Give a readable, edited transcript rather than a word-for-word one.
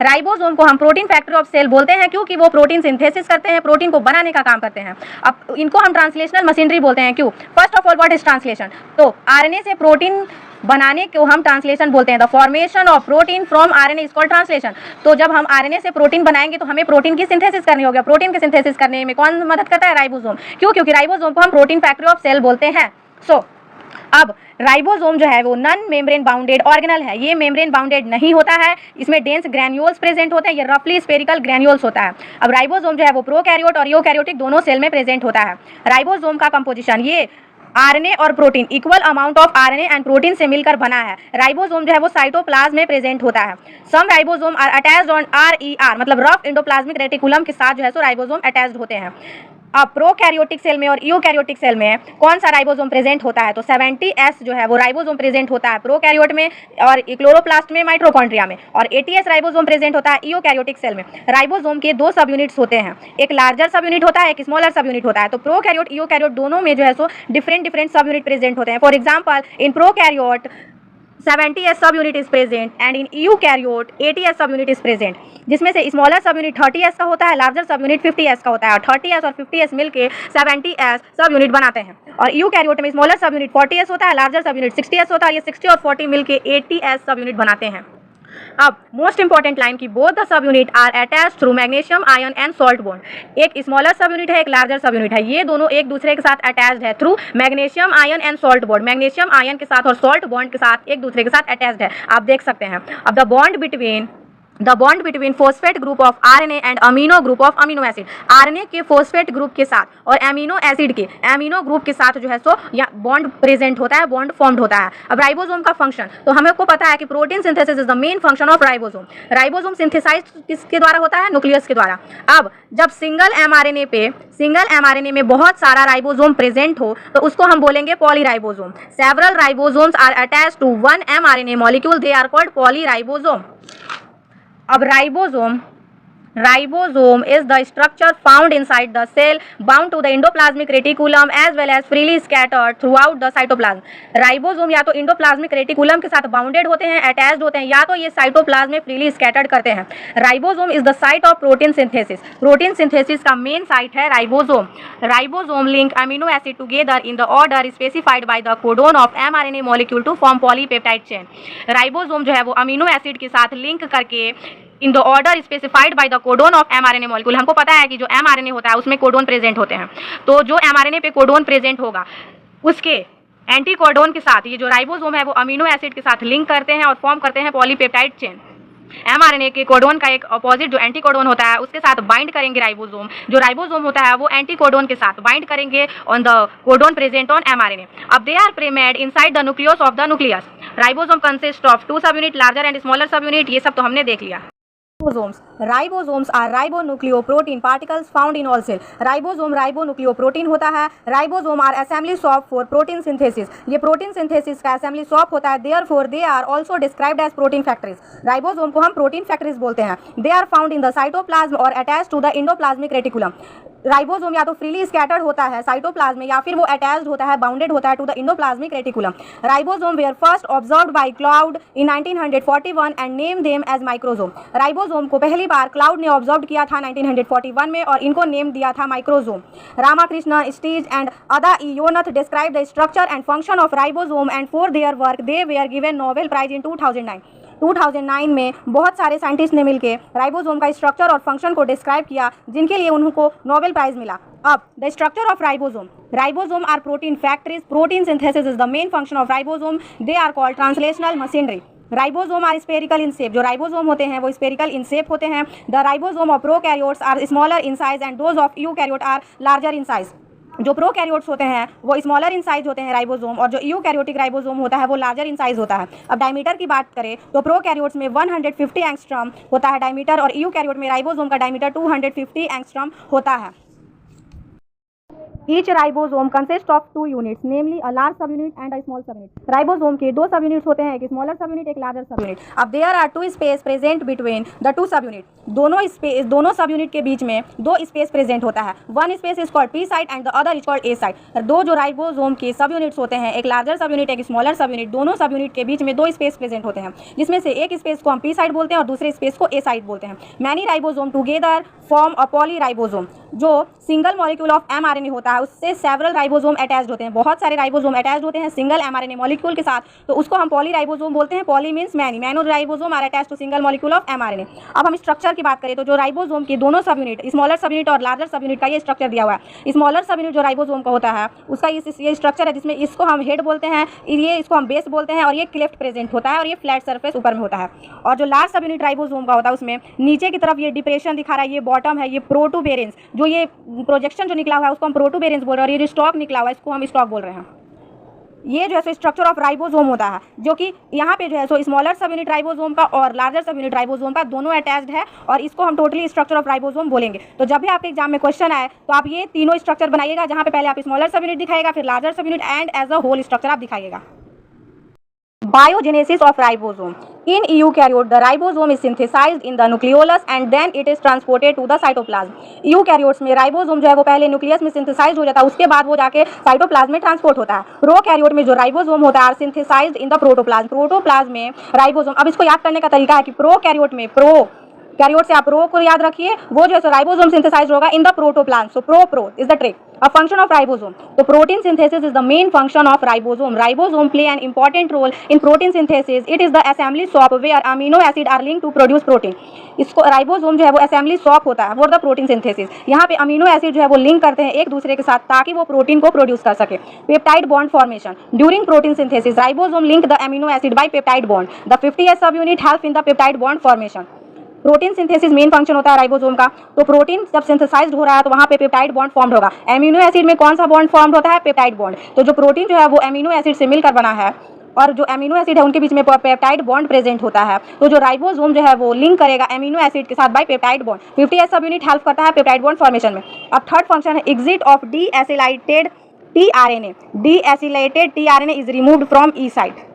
Ribosome को हम protein factory of cell बोलते हैं क्योंकि वो प्रोटीन सिंथेसिस करते हैं, प्रोटीन को बनाने का काम करते हैं। अब इनको हम ट्रांसलेशनल मशीनरी बोलते हैं। क्यों? First of all what is translation? तो आरएनए से प्रोटीन बनाने को हम ट्रांसलेशन बोलते हैं। The formation of protein from RNA is called translation. तो जब हम आरएनए से प्रोटीन बनाएंगे तो हमें प्रोटीन की सिंथेसिस करनी होगी। प्रोटीन की सिंथेसिस करने में कौन मदद करता है? राइबोसोम। क्यों? क्योंकि राइबोसोम को हम प्रोटीन फैक्ट्री ऑफ सेल बोलते हैं। अब राइबोसोम जो है वो नॉन मेम्ब्रेन बाउंडेड ऑर्गेनल है। ये मेम्ब्रेन बाउंडेड नहीं होता है, इसमें डेंस ग्रैन्यूल्स प्रेजेंट होते हैं, ये रफली स्फेरिकल ग्रैन्यूल्स होता है। अब राइबोसोम जो है वो प्रोकैरियोट और यूकैरियोटिक दोनों सेल में प्रेजेंट होता है। राइबोसोम का कंपोजिशन ये आरएनए और protein equal amount of RNA and protein से मिलकर बना है। राइबोसोम जो है वो साइटोप्लाज्म में प्रेजेंट होता है। Some ribosome are attached on RER मतलब रफ एंडोप्लाज्मिक रेटिकुलम के साथ जो है सो राइबोसोम अटैच्ड होते हैं। अब प्रोकैरियोटिक सेल में और यूकैरियोटिक सेल में कौन सा राइबोसोम प्रेजेंट होता है? तो 70S जो है वो राइबोसोम प्रेजेंट होता है प्रोकैरियोट में और क्लोरोप्लास्ट में, माइटोकॉन्ड्रिया में, और 80S राइबोसोम प्रेजेंट होता है यूकैरियोटिक सेल में। राइबोसोम के दो सब यूनिट्स होते हैं, एक लार्जर सब यूनिट होता है, एक स्मॉलर सब यूनिट होता है। तो प्रोकैरियोट यूकैरियोट दोनों में जो है सो डिफरेंट सब यूनिट प्रेजेंट होते हैं। For example in prokaryote 70S सब unit is present and in eukaryote 80S सब यूनिट इज प्रेजेंट, जिसमें से स्मॉलर सब यूनिट 30S का होता है, लार्जर सब यूनिट 50S का होता है। और 30S और 50S मिलके 70S सब यूनिट बनाते हैं। और यूकैरियोट में स्मॉलर सब यूनिट 40S होता है, लार्जर सब यूनिट 60S होता है। ये 60 और 40 मिलके 80S सब यूनिट बनाते हैं। अब मोस्ट इंपॉर्टेंट लाइन की both the sub unit are attached through magnesium ion and salt bond. एक स्मॉलर सब यूनिट है, एक लार्जर सब यूनिट है, ये दोनों एक दूसरे के साथ अटैच्ड है through magnesium ion and salt bond. Magnesium ion के साथ और सॉल्ट बॉन्ड के साथ एक दूसरे के साथ अटैच्ड है, आप देख सकते हैं। अब the bond between phosphate group of RNA and amino group of amino acid. RNA के फॉस्फेट ग्रुप के साथ और अमीनो एसिड के अमीनो ग्रुप के साथ जो है सो या बॉन्ड प्रेजेंट होता है, बॉन्ड फॉर्म्ड होता है। अब राइबोसोम का फंक्शन, तो हमें को पता है कि protein synthesis is the main function of ribosome. Ribosome synthesise किसके द्वारा होता है? न्यूक्लियस के द्वारा। अब जब सिंगल एमआरएनए में बहुत सारा राइबोसोम प्रेजेंट हो तो उसको हम बोलेंगे polyribosome. Several ribosomes are attached to one mRNA molecule, they are called polyribosome. अब ribosome is the structure found inside the cell bound to the endoplasmic reticulum as well as freely scattered throughout the cytoplasm। Ribosome या तो endoplasmic reticulum के साथ bounded होते हैं, attached होते हैं, या तो ये साइटोप्लाज्म में फ्रीली स्कैटर्ड करते हैं। Ribosome is the site of protein synthesis. Protein synthesis का मेन साइट है ribosome. Ribosome link amino acid together in the order specified by the codon of mRNA molecule to form polypeptide chain. Ribosome जो है वो amino acid के साथ link करके in the order specified by the codon of mRNA molecule. हमको पता है कि जो एमआरएनए होता है उसमें कोडोन प्रेजेंट होते हैं, तो जो एमआरएनए पे कोडोन प्रेजेंट होगा उसके एंटी कोडोन के साथ ये जो राइबोसोम है वो अमीनो एसिड के साथ लिंक करते हैं और फॉर्म करते हैं पॉलीपेप्टाइड चेन। एमआरएनए के कोडोन का एक अपोजिट जो एंटी कोडोन होता है उसके साथ बाइंड करेंगे राइबोसोम। जो राइबोसोम होता है वो एंटी कोडोन के साथ बाइंड करेंगे on the codon present on mRNA. अब they are premade inside the nucleus of the nucleus. Ribosome consist of two subunit, larger and smaller सब यूनिट, ये सब तो हमने देख लिया। Ribosomes are ribonucleoprotein particles found in all cell. Ribosome ribonucleoprotein होता है। Ribosome are assembly shop for protein synthesis. ये प्रोटीन सिंथेसिस का असेंबली शॉप होता है, therefore they are also described as protein factories. Ribosome को हम प्रोटीन फैक्ट्रीज बोलते हैं। They are found in the cytoplasm और attached to the endoplasmic reticulum. Ribosome या तो फ्रीली स्कैटर्ड होता है साइटोप्लाज्म में, या फिर वो अटैच्ड होता है, बाउंडेड होता है to the endoplasmic reticulum. Ribosome were first observed by Claude in 1941 and name them as microsome. Ribosome को पहली बार क्लाउड ने ऑब्जर्व किया था 1941 में और इनको नेम दिया था microsome. Ramakrishna Steitz and Ada Yonath describe the structure and function of ribosome and for their work they were given Nobel prize in 2009 में बहुत सारे साइंटिस्ट ने मिलकर राइबोसोम का स्ट्रक्चर और फंक्शन को डिस्क्राइब किया, जिनके लिए उनको नोबेल प्राइज मिला। अब the structure of ribosome are protein factories. Protein synthesis is the main function of ribosome. They are called translational machinery. Ribosome are spherical in shape. जो राइबोसोम होते हैं वो स्पेरिकल इन शेप होते हैं। The ribosome of prokaryotes are smaller in size and those of eukaryote are larger in size. जो prokaryotes होते हैं वो स्मॉलर इन साइज होते हैं राइबोसोम, और जो यूकैरियोटिक राइबोसोम होता है वो लार्जर इन साइज होता है। अब डायमीटर की बात करें तो प्रोकैरियोट्स में 150 एंगस्ट्रॉम होता है डायमीटर, और यूकैरियोट में राइबोसोम का डायमीटर 250 एंगस्ट्रॉम होता है। Each ribosome consists of two units, namely a large subunit and a small subunit. Ribosome के दो सब यूनिट्स होते हैं, एक स्मॉलर सब यूनिट, एक लार्जर सब यूनिट. अब there are two space present between the two subunit. दोनों सब यूनिट के बीच में दो स्पेस प्रेजेंट होता है. One space is called P site and the other is called a site. दो जो राइबोसोम के सब यूनिट्स होते हैं, एक लार्जर सब यूनिट, एक स्मॉलर सब यूनिट, दोनों सब यूनिट के बीच में दो स्पेस प्रेजेंट होते हैं, जिसमें से एक स्पेस को हम पी साइट बोलते हैं और दूसरे स्पेस को ए साइट बोलते हैं. Many ribosome together form a polyribosome. जो सिंगल मॉलिक्यूल ऑफ एमआरएनए होता है उससे सेवरल राइबोसोम अटैच्ड होते हैं, बहुत सारे राइबोसोम अटैच्ड होते हैं सिंगल एमआरएनए मॉलिक्यूल के साथ, तो उसको हम पॉलीराइबोसोम बोलते हैं. Poly means many, many ribosome are attached to single molecule of mRNA. अब हम स्ट्रक्चर की बात करें तो जो राइबोसोम के दोनों सब यूनिट, स्मॉलर सब यूनिट और लार्जर सब यूनिट का ये स्ट्रक्चर दिया हुआ है. स्मॉलर सब यूनिट जो राइबोसोम का होता है उसका ये स्ट्रक्चर है, जिसमें इसको हम हेड बोलते हैं, ये इसको हम बेस बोलते हैं, और ये क्लेफ्ट प्रेजेंट होता है और ये फ्लैट सरफेस ऊपर में होता है. और जो लार्ज सब यूनिट राइबोसोम का होता है उसमें नीचे की तरफ ये डिप्रेशन दिखा रहा है, ये बॉटम है, ये प्रोटूबेरेंस, जो ये प्रोजेक्शन जो निकला हुआ है उसको हम प्रोटूबेरेंस बोल रहे हैं, और ये जो स्टॉक निकला हुआ है इसको हम स्टॉक बोल रहे हैं. ये जो है सो स्ट्रक्चर ऑफ राइबोसोम होता है, जो कि यहाँ पे जो है सो स्मॉलर सब यूनिट राइबोसोम का और लार्जर सब यूनिट राइबोसोम का दोनों अटैच्ड है, और इसको हम टोटली स्ट्रक्चर ऑफ राइबोसोम बोलेंगे. तो जब भी आपके एग्जाम में क्वेश्चन आए तो आप ये तीनों स्ट्रक्चर बनाइएगा, जहाँ पे पहले आप स्मॉलर सब यूनिट दिखाएगा, फिर larger subunit and as a whole structure आप दिखाइएगा. Biogenesis of ribosome. In eukaryote, the ribosome is synthesized in the nucleolus and then it is transported to the cytoplasm. Eukaryotes में ribosome जो है वो पहले nucleus में synthesise हो जाता है, उसके बाद वो जाके साइटोप्लाज्म में ट्रांसपोर्ट होता है. प्रोकैरियोट में जो राइबोसोम होता है are synthesised in the protoplasm. Protoplasm में राइबोसोम. अब इसको याद करने का तरीका है कि प्रोकैरियोट में कैरियोट से आप प्रो को याद रखिए, वो जो है राइबोसोम सिंथेसाइज होगा इन the protoplasm. So pro is the trick. A function of ribosome. So protein synthesis is the main function of ribosome. Ribosome play an important role in protein synthesis. It is the assembly shop where amino acid are linked to produce protein. इसको ribosome जो है वो assembly shop होता है for the protein synthesis. यहाँ पे amino acid जो है वो लिंक करते हैं एक दूसरे के साथ ताकि वो प्रोटीन को प्रोड्यूस कर सके. Peptide bond formation. During protein synthesis ribosome link the amino acid by peptide bond. The 50S सब unit help in the peptide bond formation. Protein synthesis main function होता है राइबोसोम का. तो प्रोटीन जब synthesized हो रहा है तो वहाँ पे पेप्टाइड बॉन्ड फॉर्म होगा. एमिनो एसिड में कौन सा बॉन्ड फॉर्म होता है? Peptide bond. तो जो प्रोटीन जो है वो एमिनो एसिड से मिलकर बना है, और जो एमिनो एसिड है उनके बीच में पेप्टाइड बॉन्ड प्रेजेंट होता है. तो जो राइबोसोम जो है वो लिंक करेगा एमिनो एसिड के साथ बाय पेप्टाइड बॉन्ड. 50S सब यूनिट हेल्प करता है पेप्टाइड बॉन्ड फॉर्मेशन में. अब थर्ड फंक्शन है exit of deacylated tRNA. Deacylated tRNA is removed from E site.